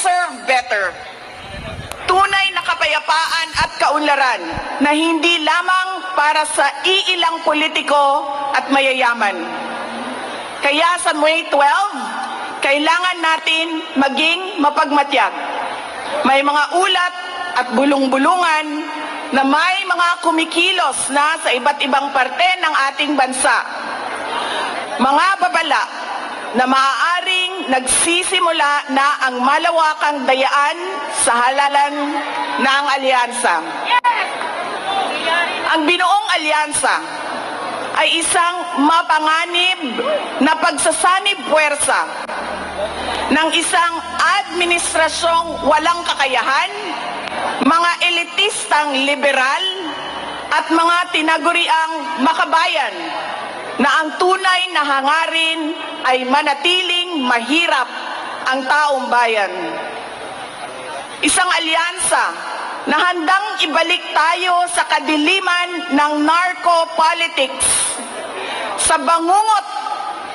deserve better. Tunay na kapayapaan at kaunlaran na hindi lamang para sa iilang politiko at mayayaman. Kaya sa May 12, kailangan natin maging mapagmatyag. May mga ulat at bulong-bulungan na may mga kumikilos na sa iba't ibang parte ng ating bansa. Mga babala na maaaring nagsisimula na ang malawakang dayaan sa halalan ng alyansa. Ang binuong alyansa ay isang mapanganib na pagsasanib puwersa ng isang administrasyong walang kakayahan, mga elitistang liberal at mga tinaguriang makabayan na ang tunay na hangarin ay manatiling mahirap ang taong bayan. Isang alyansa na handang ibalik tayo sa kadiliman ng narco-politics, sa bangungot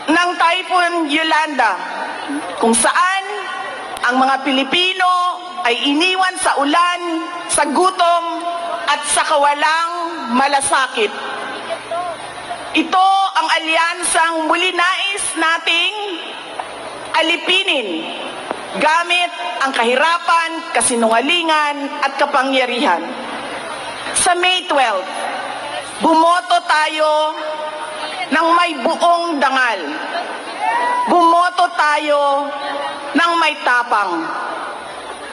ng Typhoon Yolanda, kung saan ang mga Pilipino ay iniwan sa ulan, sa gutom at sa kawalang malasakit. Ito ang alyansang muli nais nating alipinin gamit ang kahirapan, kasinungalingan at kapangyarihan. Sa May 12, bumoto tayo ng may buong dangal. Bumoto tayo ng may tapang.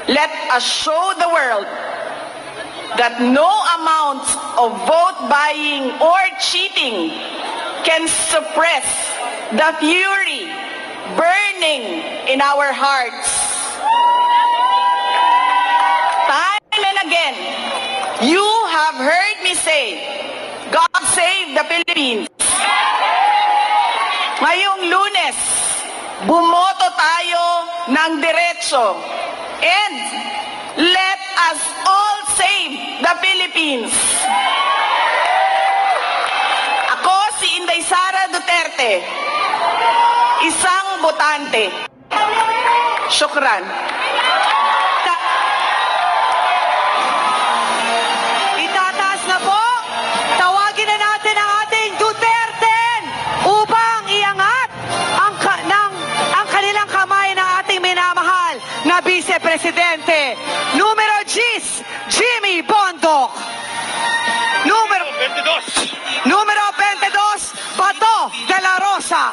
Let us show the world that no amount of vote buying or cheating can suppress the fury burning in our hearts. Time and again, you have heard me say, God save the Philippines. Ngayong Lunes, bumoto tayo ng diretso and let us all save the Philippines. Ako si Inday Sara Duterte, isang botante. Syukran. Itataas na po. Tawagin na natin ang ating Duterte upang iangat ang kanilang kamay ng ating minamahal na Vice Presidente. Numero 10, Jimmy Bondoc. Numero 22, Bato de la Rosa.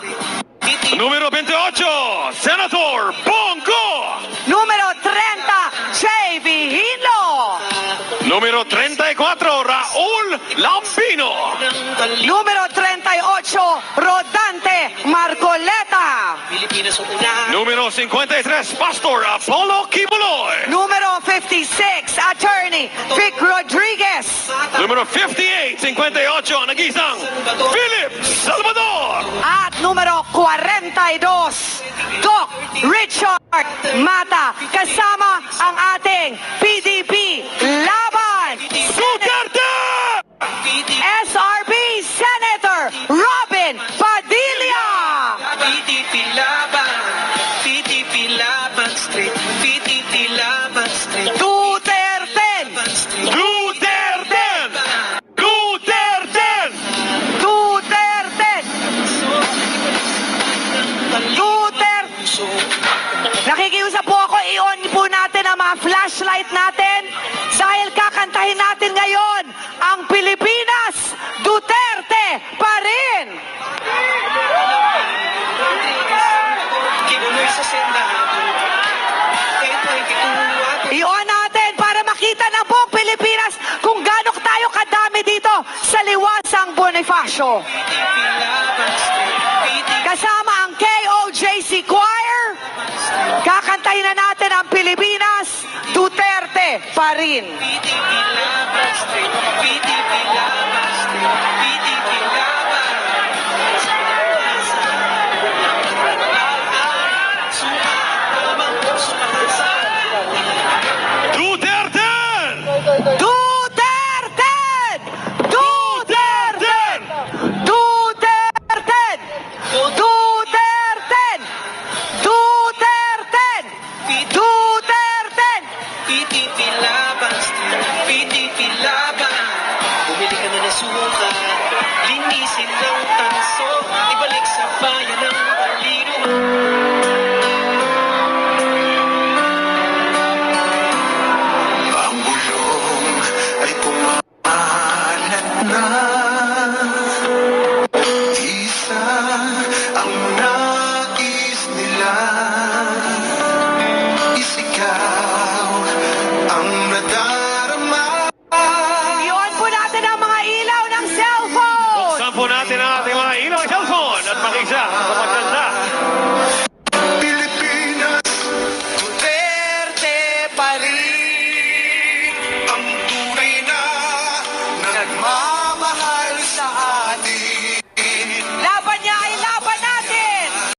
Número 28, Senator Bongo. Número 30, J.B. Hilo. Número 34, Raúl Lambino. Número 38, Rodante Marcoleta. Número 53, Pastor Apollo Kibuloy. Número 56, Attorney Vic Rodriguez. Número 58, 58, nag-isang Philip Salvador. At número 42, Doc Richard Mata. Kasama ang ating PDP Laban Duterte! SRB Senator Robin Padilla. PDP Laban, PDP Laban Street, PDP Laban Street, Duterte. Duterte! Duterte! Duterte. Duterte. Nakikiusap po ako, i-on po natin ang mga flashlight natin dahil kakantahin natin ngayon ang Pilipinas, Duterte pa rin. kinuloy sa Senado. I-on natin para makita ng buong Pilipinas kung gaano tayo kadami dito sa Liwasang Bonifacio. Kasama ang KOJC Choir, kakantahin na natin ang Pilipinas, Duterte pa rin. PDP Laban Street, PDP Laban Street, PDP Laban